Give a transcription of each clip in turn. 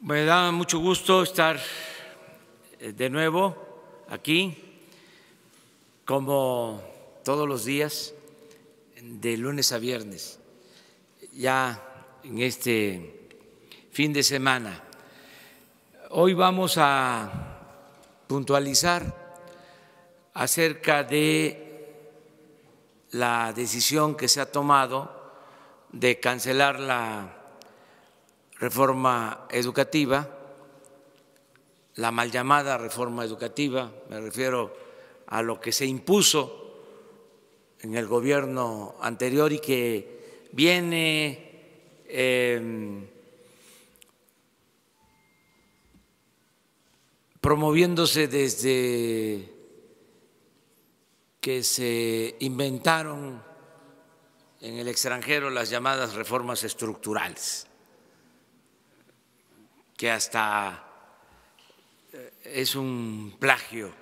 Me da mucho gusto estar de nuevo aquí, como todos los días, de lunes a viernes, ya en este fin de semana. Hoy vamos a puntualizar acerca de la decisión que se ha tomado de cancelar la reforma educativa, la mal llamada reforma educativa, me refiero a lo que se impuso en el gobierno anterior y que viene promoviéndose desde que se inventaron en el extranjero las llamadas reformas estructurales, que hasta es un plagio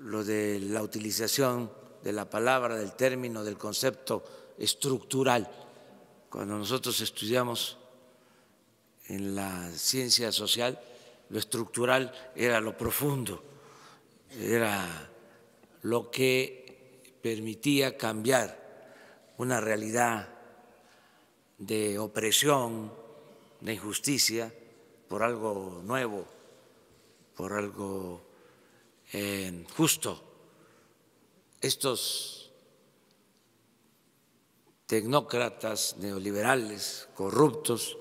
lo de la utilización de la palabra, del término, del concepto estructural. Cuando nosotros estudiamos en la ciencia social, lo estructural era lo profundo, era lo que permitía cambiar una realidad de opresión, de injusticia, por algo nuevo, por algo justo. Estos tecnócratas neoliberales corruptos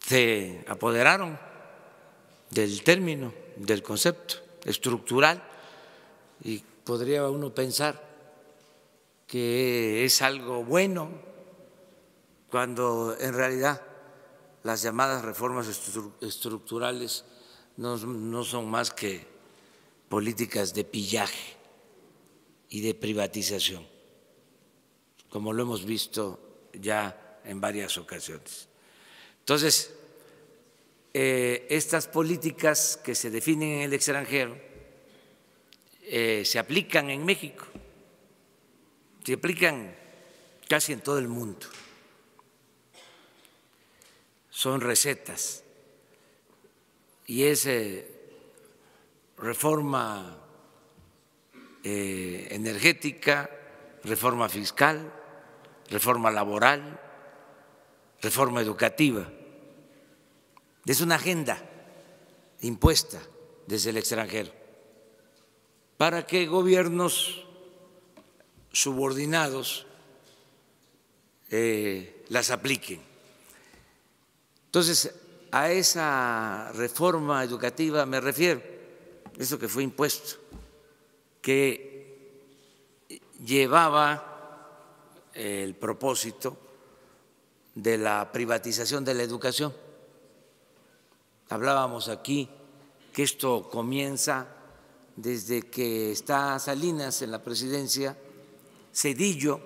se apoderaron del término, del concepto estructural, y podría uno pensar que es algo bueno cuando en realidad las llamadas reformas estructurales no son más que políticas de pillaje y de privatización, como lo hemos visto ya en varias ocasiones. Entonces, estas políticas que se definen en el extranjero se aplican en México, se aplican casi en todo el mundo. Son recetas y es reforma energética, reforma fiscal, reforma laboral, reforma educativa. Es una agenda impuesta desde el extranjero para que gobiernos subordinados las apliquen. Entonces, a esa reforma educativa me refiero, eso que fue impuesto, que llevaba el propósito de la privatización de la educación. Hablábamos aquí que esto comienza desde que está Salinas en la presidencia, Zedillo,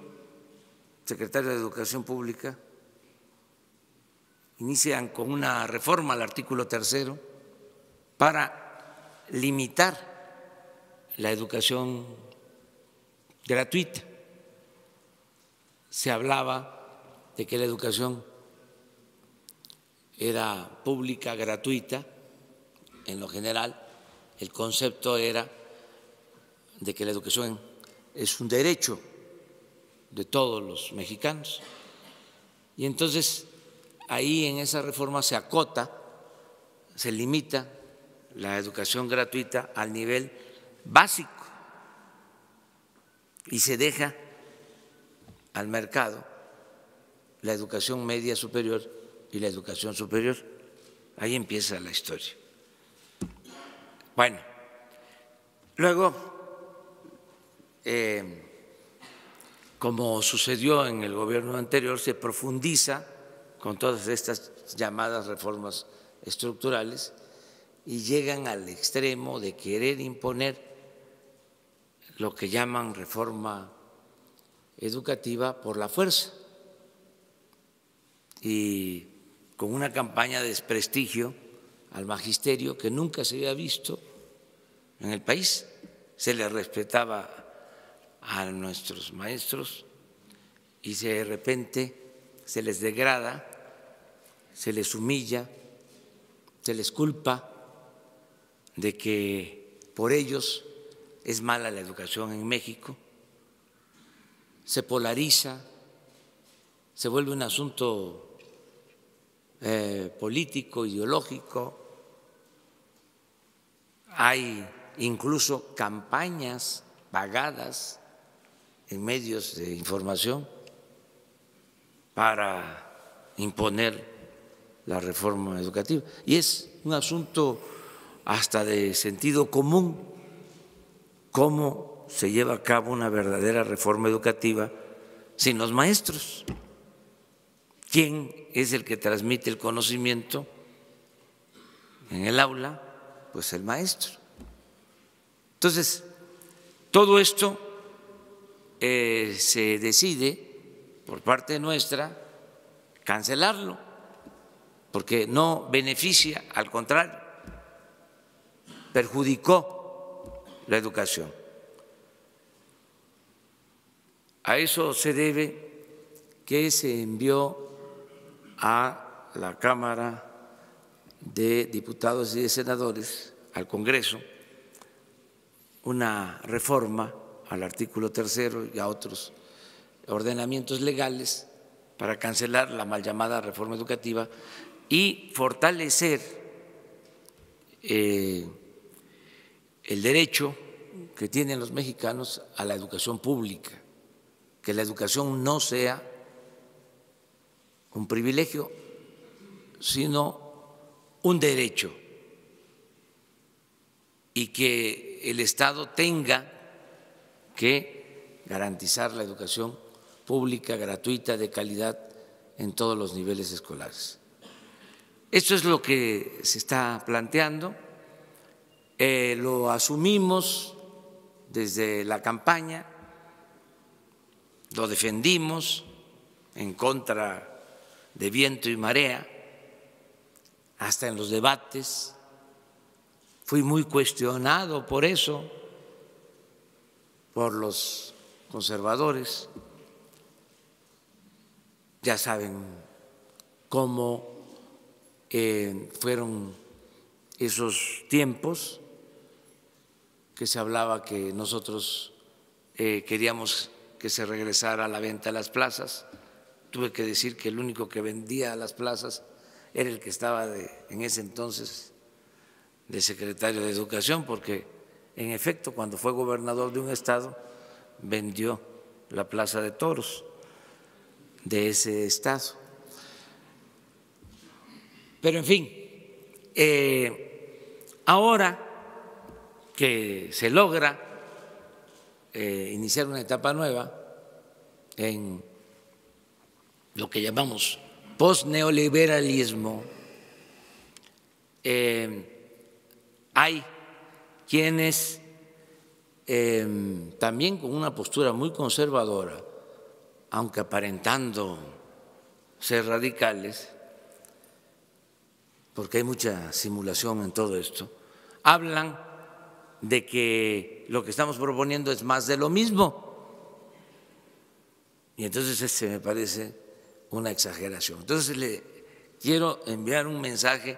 secretario de Educación Pública, inician con una reforma al artículo 3 para limitar la educación gratuita. Se hablaba de que la educación era pública, gratuita, en lo general. El concepto era de que la educación es un derecho de todos los mexicanos. Y entonces ahí en esa reforma se acota, se limita la educación gratuita al nivel básico y se deja al mercado la educación media superior y la educación superior. Ahí empieza la historia. Bueno, luego, como sucedió en el gobierno anterior, se profundiza con todas estas llamadas reformas estructurales y llegan al extremo de querer imponer lo que llaman reforma educativa por la fuerza y con una campaña de desprestigio al magisterio que nunca se había visto en el país. Se le respetaba a nuestros maestros y de repente se les degrada, se les humilla, se les culpa de que por ellos es mala la educación en México, se polariza, se vuelve un asunto político, ideológico, hay incluso campañas pagadas en medios de información para imponer la reforma educativa. Y es un asunto hasta de sentido común cómo se lleva a cabo una verdadera reforma educativa sin los maestros. ¿Quién es el que transmite el conocimiento en el aula? Pues el maestro. Entonces, todo esto se decide por parte nuestra cancelarlo, porque no beneficia, al contrario, perjudicó la educación. A eso se debe que se envió a la Cámara de Diputados y de Senadores, al Congreso, una reforma al artículo 3 y a otros ordenamientos legales para cancelar la mal llamada reforma educativa y fortalecer el derecho que tienen los mexicanos a la educación pública, que la educación no sea un privilegio, sino un derecho, y que el Estado tenga que garantizar la educación pública, gratuita, de calidad en todos los niveles escolares. Esto es lo que se está planteando, lo asumimos desde la campaña, lo defendimos en contra de viento y marea, hasta en los debates. Fui muy cuestionado por eso, por los conservadores. Ya saben cómo fueron esos tiempos que se hablaba que nosotros queríamos que se regresara a la venta de las plazas. Tuve que decir que el único que vendía las plazas era el que estaba en ese entonces de secretario de Educación, porque en efecto cuando fue gobernador de un estado vendió la Plaza de Toros de ese estado. Pero en fin, ahora que se logra iniciar una etapa nueva en lo que llamamos postneoliberalismo, hay quienes también con una postura muy conservadora, aunque aparentando ser radicales, porque hay mucha simulación en todo esto, hablan de que lo que estamos proponiendo es más de lo mismo. Y entonces ese me parece una exageración. Entonces le quiero enviar un mensaje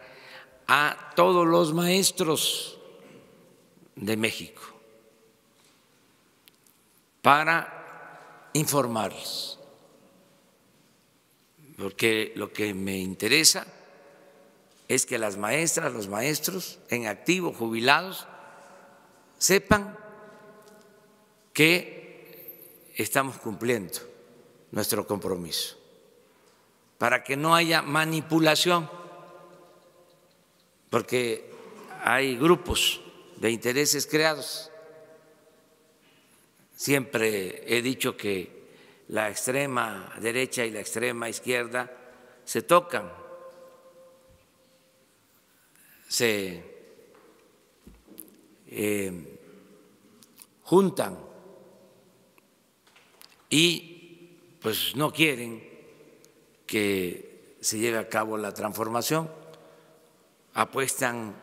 a todos los maestros de México para informarles, porque lo que me interesa es que las maestras, los maestros en activo, jubilados, sepan que estamos cumpliendo nuestro compromiso, para que no haya manipulación, porque hay grupos de intereses creados. Siempre he dicho que la extrema derecha y la extrema izquierda se tocan, se juntan y pues no quieren que se lleve a cabo la transformación, apuestan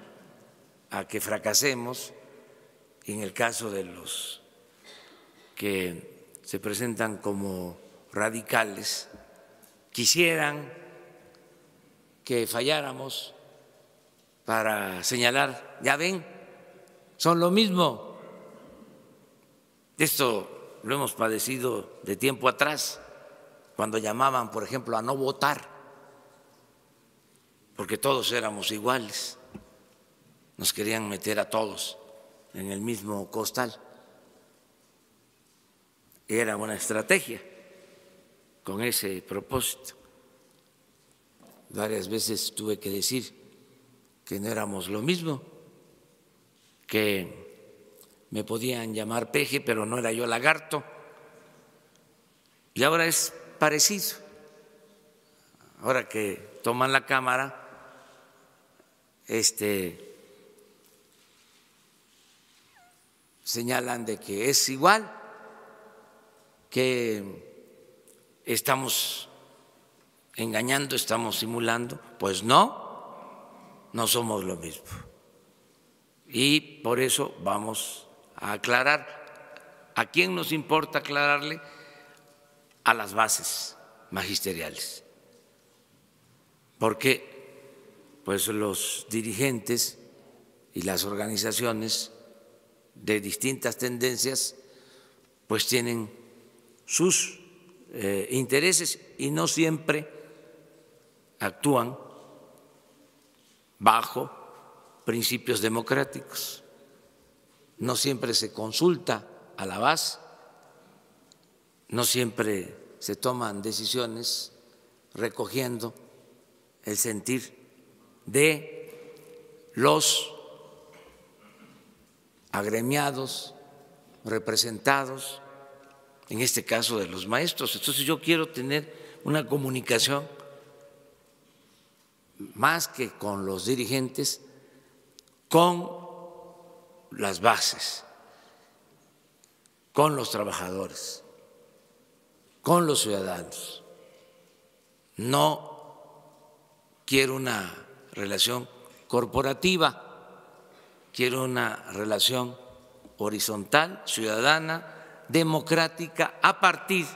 a que fracasemos. Y en el caso de los que se presentan como radicales, quisieran que falláramos para señalar, ya ven, son lo mismo. Esto lo hemos padecido de tiempo atrás, cuando llamaban, por ejemplo, a no votar, porque todos éramos iguales, nos querían meter a todos en el mismo costal. Era una estrategia con ese propósito. Varias veces tuve que decir que no éramos lo mismo, que me podían llamar peje, pero no era yo lagarto. Y ahora es parecido. Ahora que toman la Cámara, señalan de que es igual, que estamos engañando, estamos simulando. Pues no somos lo mismo. Y por eso vamos a aclarar. ¿A quién nos importa aclararle? A las bases magisteriales. Porque pues los dirigentes y las organizaciones de distintas tendencias pues tienen sus intereses y no siempre actúan bajo principios democráticos, no siempre se consulta a la base, no siempre se toman decisiones recogiendo el sentir de los agremiados, representados, en este caso de los maestros. Entonces yo quiero tener una comunicación más que con los dirigentes, con las bases, con los trabajadores, con los ciudadanos. No quiero una relación corporativa, quiero una relación horizontal, ciudadana, democrática, a partir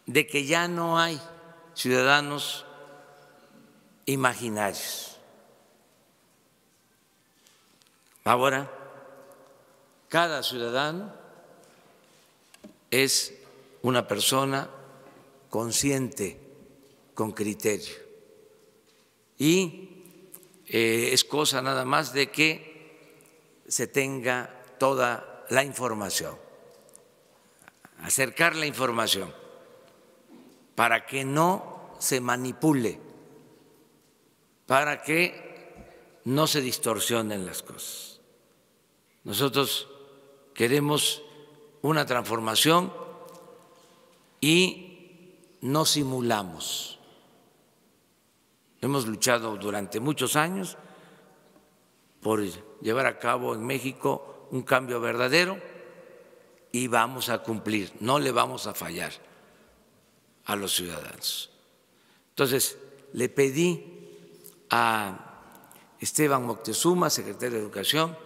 de que ya no hay ciudadanos imaginarios. Ahora, cada ciudadano es una persona consciente, con criterio, y es cosa nada más de que se tenga toda la información, acercar la información para que no se manipule, para que no se distorsionen las cosas. Nosotros queremos una transformación y no simulamos. Hemos luchado durante muchos años por llevar a cabo en México un cambio verdadero y vamos a cumplir, no le vamos a fallar a los ciudadanos. Entonces, le pedí a Esteban Moctezuma, secretario de Educación,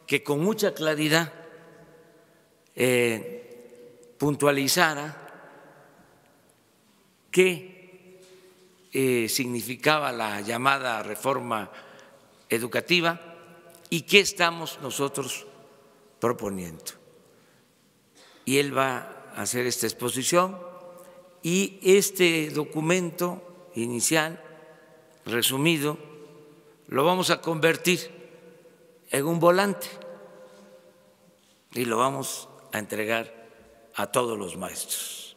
que con mucha claridad puntualizara qué significaba la llamada reforma educativa y qué estamos nosotros proponiendo. Y él va a hacer esta exposición y este documento inicial, resumido, lo vamos a convertir en un volante y lo vamos a entregar a todos los maestros.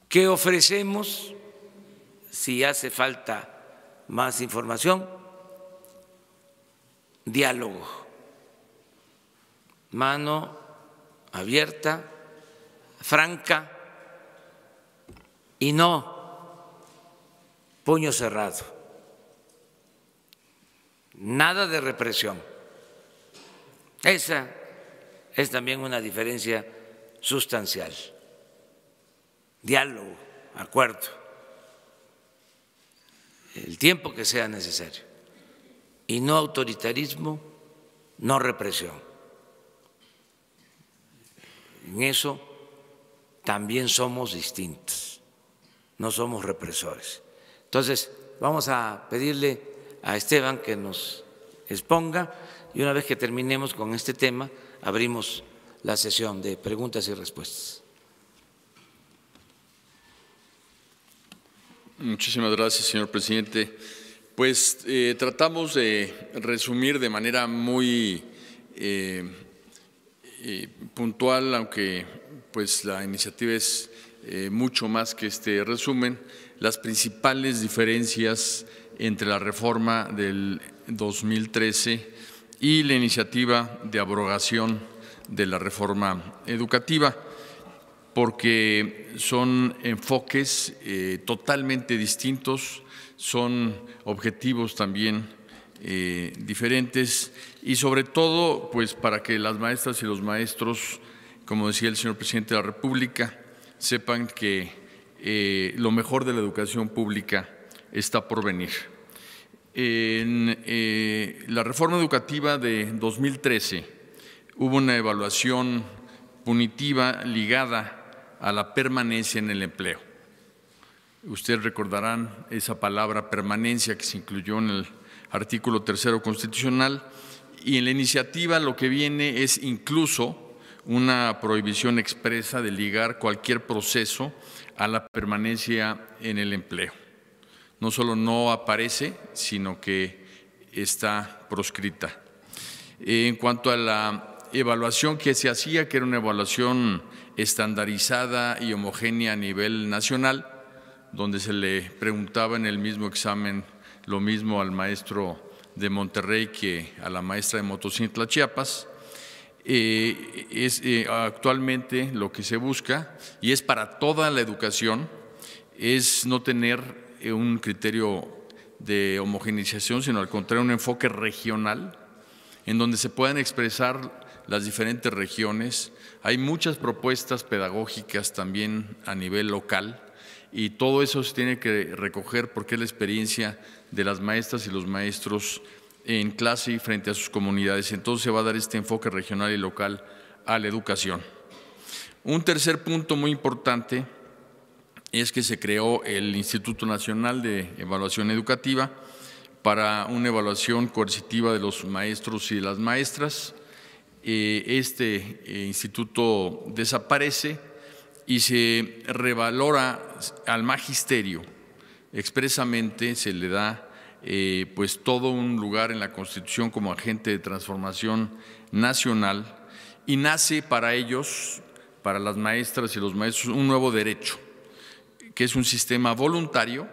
¿Qué ofrecemos? Si hace falta más información, diálogo, mano abierta, franca y no puño cerrado, nada de represión. Esa es también una diferencia sustancial. Diálogo, acuerdo, el tiempo que sea necesario, y no autoritarismo, no represión. En eso también somos distintos, no somos represores. Entonces, vamos a pedirle a Esteban que nos exponga y una vez que terminemos con este tema, abrimos la sesión de preguntas y respuestas. Muchísimas gracias, señor presidente. Pues tratamos de resumir de manera muy puntual, aunque pues la iniciativa es mucho más que este resumen, las principales diferencias entre la reforma del 2013 y la iniciativa de abrogación de la reforma educativa, porque son enfoques totalmente distintos, son objetivos también diferentes y sobre todo pues para que las maestras y los maestros, como decía el señor presidente de la República, sepan que lo mejor de la educación pública está por venir. En la reforma educativa de 2013 hubo una evaluación punitiva ligada a la permanencia en el empleo. Ustedes recordarán esa palabra permanencia que se incluyó en el artículo 3º constitucional, y en la iniciativa lo que viene es incluso una prohibición expresa de ligar cualquier proceso a la permanencia en el empleo. No solo no aparece, sino que está proscrita. En cuanto a la evaluación que se hacía, que era una evaluación estandarizada y homogénea a nivel nacional, donde se le preguntaba en el mismo examen lo mismo al maestro de Monterrey que a la maestra de Motocintla, Chiapas. Actualmente lo que se busca, y es para toda la educación, es no tener un criterio de homogeneización, sino al contrario un enfoque regional, en donde se puedan expresar las diferentes regiones. Hay muchas propuestas pedagógicas también a nivel local y todo eso se tiene que recoger porque es la experiencia de las maestras y los maestros en clase y frente a sus comunidades. Entonces se va a dar este enfoque regional y local a la educación. Un tercer punto muy importante es que se creó el Instituto Nacional de Evaluación Educativa para una evaluación coercitiva de los maestros y de las maestras. Este instituto desaparece y se revalora al magisterio. Expresamente se le da pues todo un lugar en la Constitución como agente de transformación nacional y nace para ellos, para las maestras y los maestros, un nuevo derecho, que es un sistema voluntario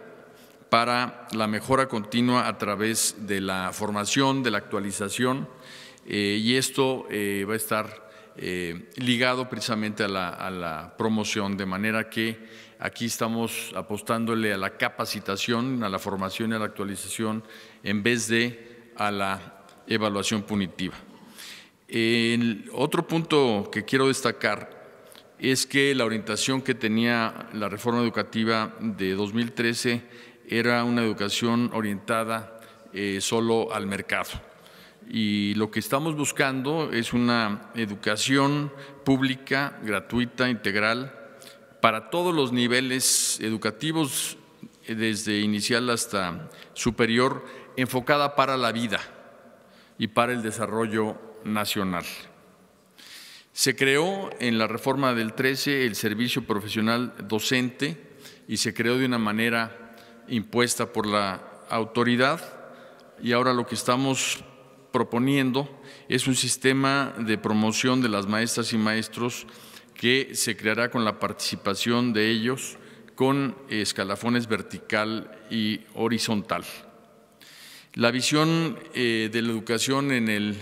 para la mejora continua a través de la formación, de la actualización, y esto va a estar ligado precisamente a la promoción, de manera que aquí estamos apostándole a la capacitación, a la formación y a la actualización en vez de a la evaluación punitiva. El otro punto que quiero destacar es que la orientación que tenía la reforma educativa de 2013 era una educación orientada solo al mercado. Y lo que estamos buscando es una educación pública, gratuita, integral, para todos los niveles educativos, desde inicial hasta superior, enfocada para la vida y para el desarrollo nacional. Se creó en la reforma del 13 el servicio profesional docente y se creó de una manera impuesta por la autoridad, y ahora lo que estamos proponiendo es un sistema de promoción de las maestras y maestros que se creará con la participación de ellos con escalafones vertical y horizontal. La visión de la educación en el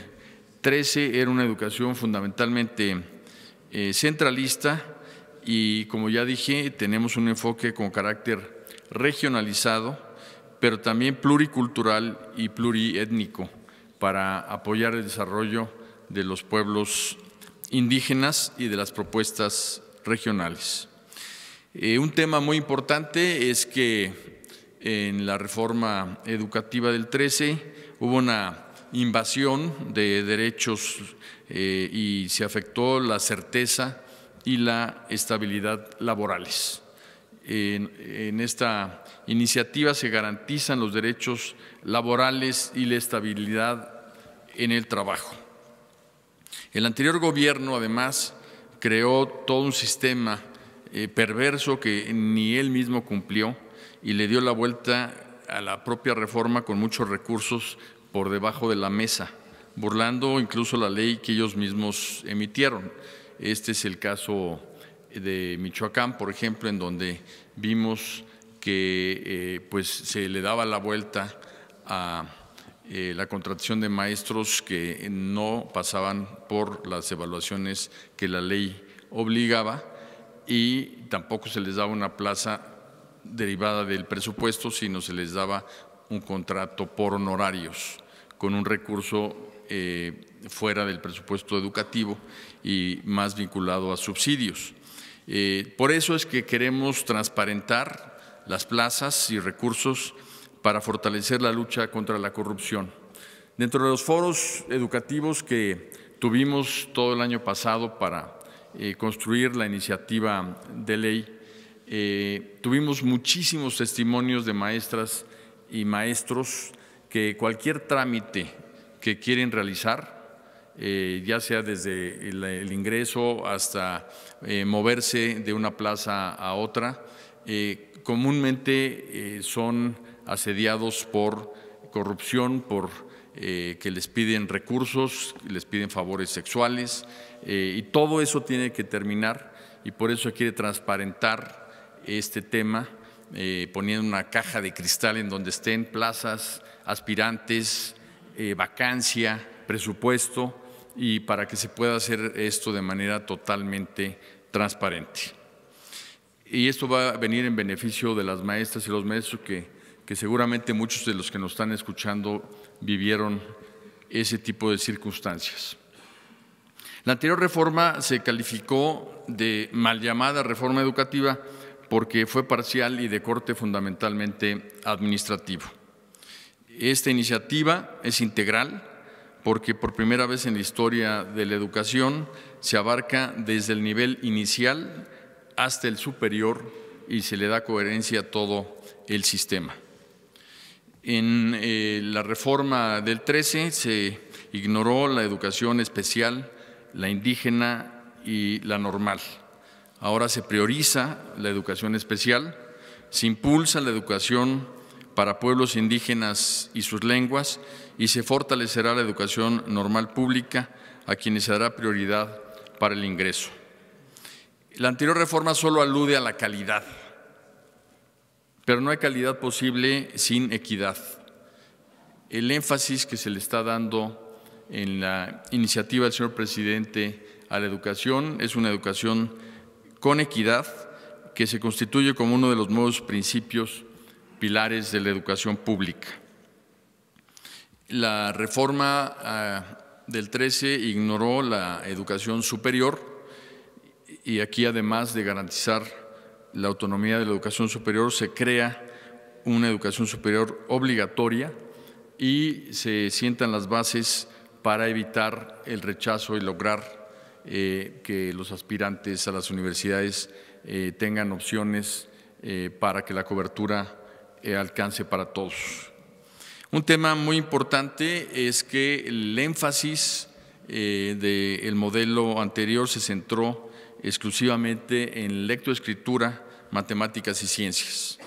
13 era una educación fundamentalmente centralista y, como ya dije, tenemos un enfoque con carácter regionalizado, pero también pluricultural y pluriétnico para apoyar el desarrollo de los pueblos indígenas y de las propuestas regionales. Un tema muy importante es que en la reforma educativa del 13 hubo una invasión de derechos y se afectó la certeza y la estabilidad laborales. En esta iniciativa se garantizan los derechos laborales y la estabilidad en el trabajo. El anterior gobierno, además, creó todo un sistema perverso que ni él mismo cumplió y le dio la vuelta a la propia reforma con muchos recursos por debajo de la mesa, burlando incluso la ley que ellos mismos emitieron. Este es el caso de Michoacán, por ejemplo, en donde vimos que pues se le daba la vuelta a la contratación de maestros que no pasaban por las evaluaciones que la ley obligaba y tampoco se les daba una plaza derivada del presupuesto, sino se les daba un contrato por honorarios con un recurso fuera del presupuesto educativo y más vinculado a subsidios. Por eso es que queremos transparentar las plazas y recursos para fortalecer la lucha contra la corrupción. Dentro de los foros educativos que tuvimos todo el año pasado para construir la iniciativa de ley, tuvimos muchísimos testimonios de maestras y maestros que cualquier trámite que quieren realizar, ya sea desde el ingreso hasta moverse de una plaza a otra, comúnmente son asediados por corrupción, por que les piden recursos, les piden favores sexuales, y todo eso tiene que terminar, y por eso quiere transparentar este tema, poniendo una caja de cristal en donde estén plazas, aspirantes, vacancia, presupuesto, y para que se pueda hacer esto de manera totalmente transparente. Y esto va a venir en beneficio de las maestras y los maestros que seguramente muchos de los que nos están escuchando vivieron ese tipo de circunstancias. La anterior reforma se calificó de mal llamada reforma educativa porque fue parcial y de corte fundamentalmente administrativo. Esta iniciativa es integral porque por primera vez en la historia de la educación se abarca desde el nivel inicial hasta el superior y se le da coherencia a todo el sistema. En la reforma del 13 se ignoró la educación especial, la indígena y la normal. Ahora se prioriza la educación especial, se impulsa la educación para pueblos indígenas y sus lenguas y se fortalecerá la educación normal pública a quienes se dará prioridad para el ingreso. La anterior reforma solo alude a la calidad, pero no hay calidad posible sin equidad. El énfasis que se le está dando en la iniciativa del señor presidente a la educación es una educación con equidad que se constituye como uno de los nuevos principios pilares de la educación pública. La reforma del 13 ignoró la educación superior y aquí, además de garantizar la autonomía de la educación superior, se crea una educación superior obligatoria y se sientan las bases para evitar el rechazo y lograr que los aspirantes a las universidades tengan opciones para que la cobertura alcance para todos. Un tema muy importante es que el énfasis del modelo anterior se centró exclusivamente en lectoescritura, matemáticas y ciencias.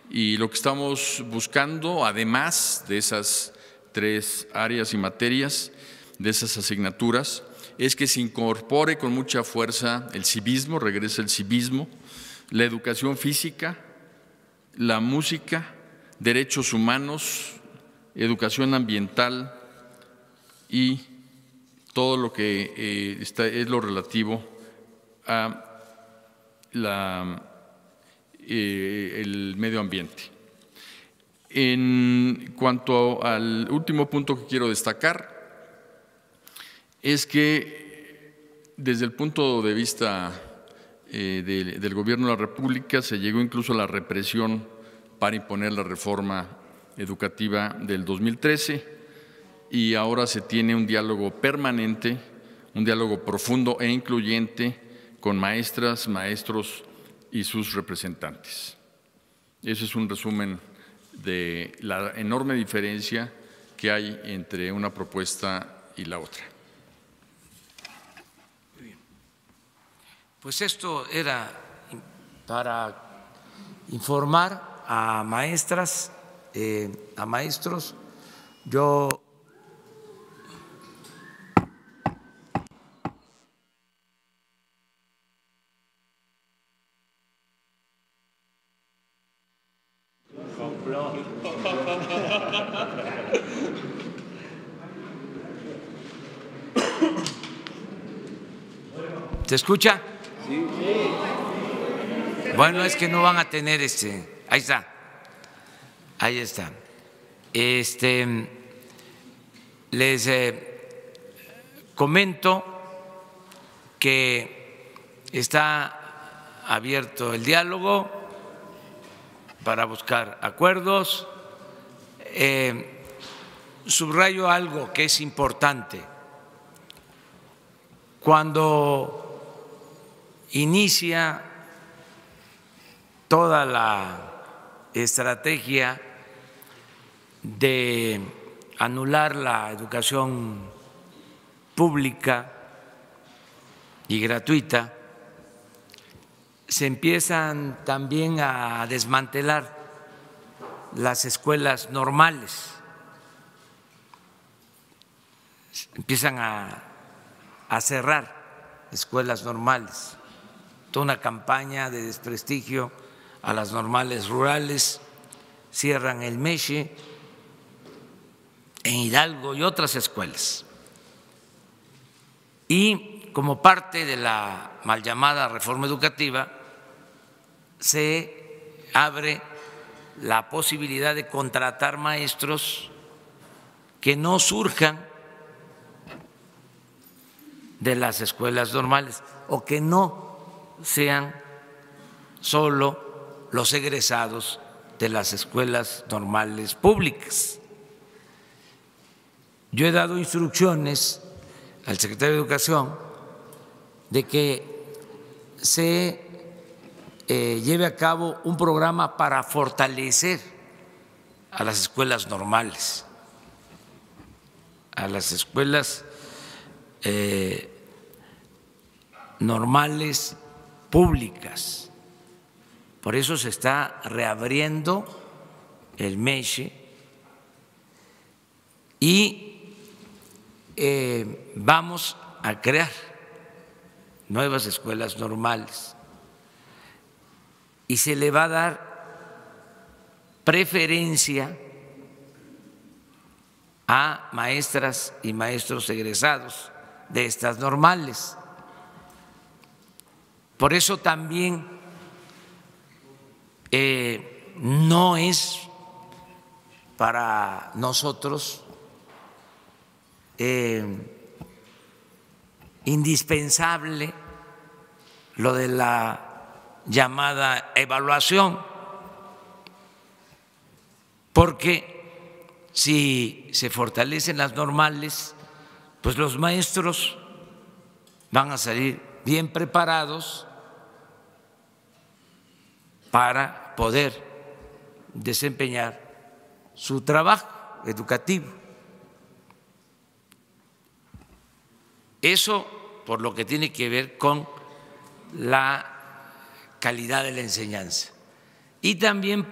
Y lo que estamos buscando, además de esas 3 áreas y materias, de esas asignaturas, es que se incorpore con mucha fuerza el civismo, regrese el civismo, la educación física, la música, derechos humanos, educación ambiental y todo lo que es lo relativo a el medio ambiente. En cuanto al último punto que quiero destacar, es que desde el punto de vista del Gobierno de la República se llegó incluso a la represión para imponer la reforma educativa del 2013 y ahora se tiene un diálogo permanente, un diálogo profundo e incluyente con maestras, maestros y sus representantes. Ese es un resumen de la enorme diferencia que hay entre una propuesta y la otra. Muy bien. Pues esto era para informar a maestras, a maestros. Yo ¿se escucha? Sí. Bueno, es que no van a tener ahí está. Ahí está. Les comento que está abierto el diálogo para buscar acuerdos. Subrayo algo que es importante. Cuando inicia toda la estrategia de anular la educación pública y gratuita, se empiezan también a desmantelar las escuelas normales, empiezan a cerrar escuelas normales, toda una campaña de desprestigio a las normales rurales, cierran el MESHE en Hidalgo y otras escuelas. Y como parte de la mal llamada reforma educativa, se abre la posibilidad de contratar maestros que no surjan de las escuelas normales o que no sean solo los egresados de las escuelas normales públicas. Yo he dado instrucciones al secretario de Educación de que se lleve a cabo un programa para fortalecer a las escuelas normales, a las escuelas normales públicas. Por eso se está reabriendo el MESHE y vamos a crear nuevas escuelas normales y se le va a dar preferencia a maestras y maestros egresados de estas normales. Por eso también no es para nosotros indispensable lo de la llamada evaluación, porque si se fortalecen las normales, pues los maestros van a salir bien preparados para poder desempeñar su trabajo educativo. Eso por lo que tiene que ver con la calidad de la enseñanza. Y también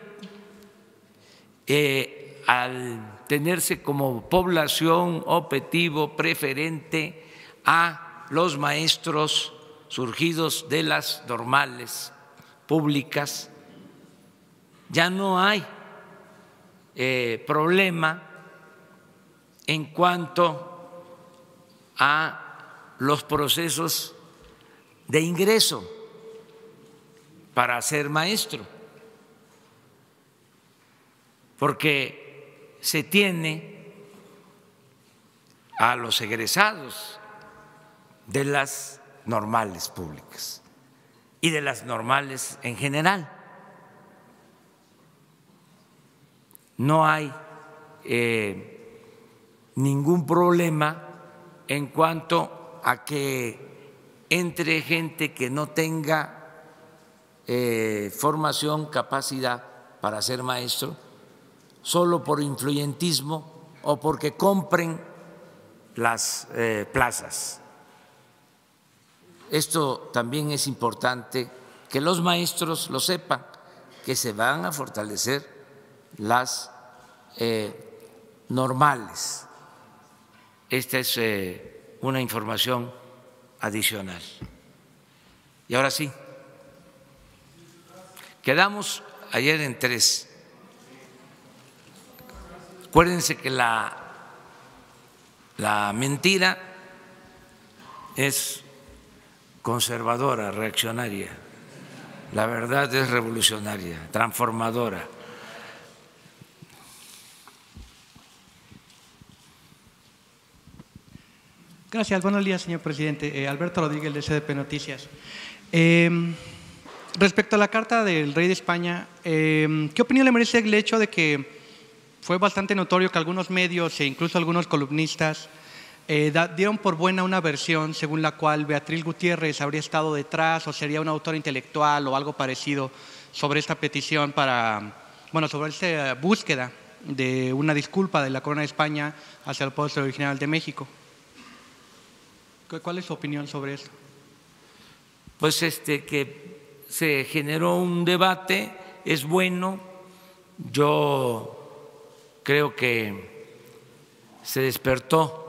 al tenerse como población objetivo preferente a los maestros surgidos de las normales públicas, ya no hay problema en cuanto a los procesos de ingreso para ser maestro, porque se tiene a los egresados de las normales públicas y de las normales en general. No hay ningún problema en cuanto a que entre gente que no tenga formación, capacidad para ser maestro solo por influyentismo o porque compren las plazas. Esto también es importante que los maestros lo sepan, que se van a fortalecer las normales. Esta es una información adicional. Y ahora sí, quedamos ayer en 3. Acuérdense que la mentira es conservadora, reaccionaria. La verdad es revolucionaria, transformadora. Gracias. Buenos días, señor presidente. Alberto Rodríguez, de CDP Noticias. Respecto a la carta del rey de España, ¿qué opinión le merece el hecho de que fue bastante notorio que algunos medios e incluso algunos columnistas dieron por buena una versión según la cual Beatriz Gutiérrez habría estado detrás o sería una autora intelectual o algo parecido sobre esta petición sobre esta búsqueda de una disculpa de la Corona de España hacia el pueblo original de México? ¿Cuál es su opinión sobre eso? Pues que se generó un debate, es bueno. Yo creo que se despertó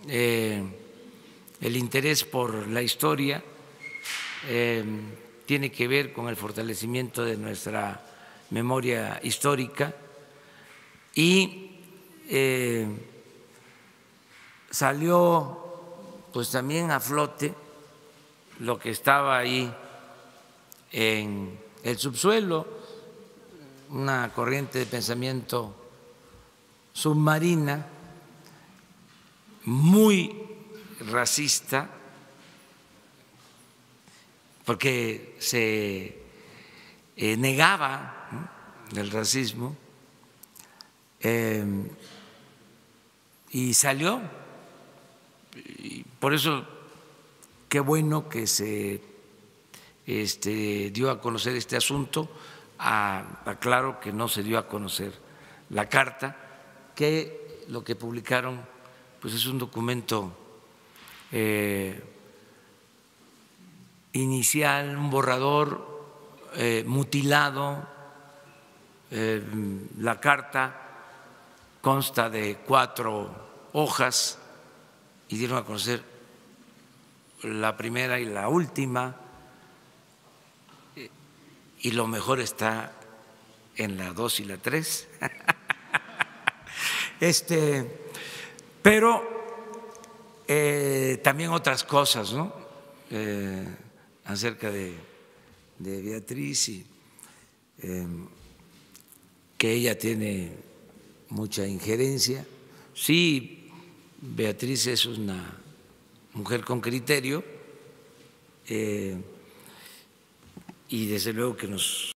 el interés por la historia, tiene que ver con el fortalecimiento de nuestra memoria histórica y salió pues también a flote lo que estaba ahí en el subsuelo, una corriente de pensamiento submarina muy racista, porque se negaba el racismo y salió. Y por eso qué bueno que se dio a conocer este asunto. Aclaro que no se dio a conocer la carta, que lo que publicaron pues es un documento inicial, un borrador mutilado. La carta consta de 4 hojas y dieron a conocer la primera y la última, y lo mejor está en la 2 y la 3. Pero también otras cosas, ¿no? Acerca de Beatriz, y que ella tiene mucha injerencia. Sí, Beatriz es una mujer con criterio y desde luego que nos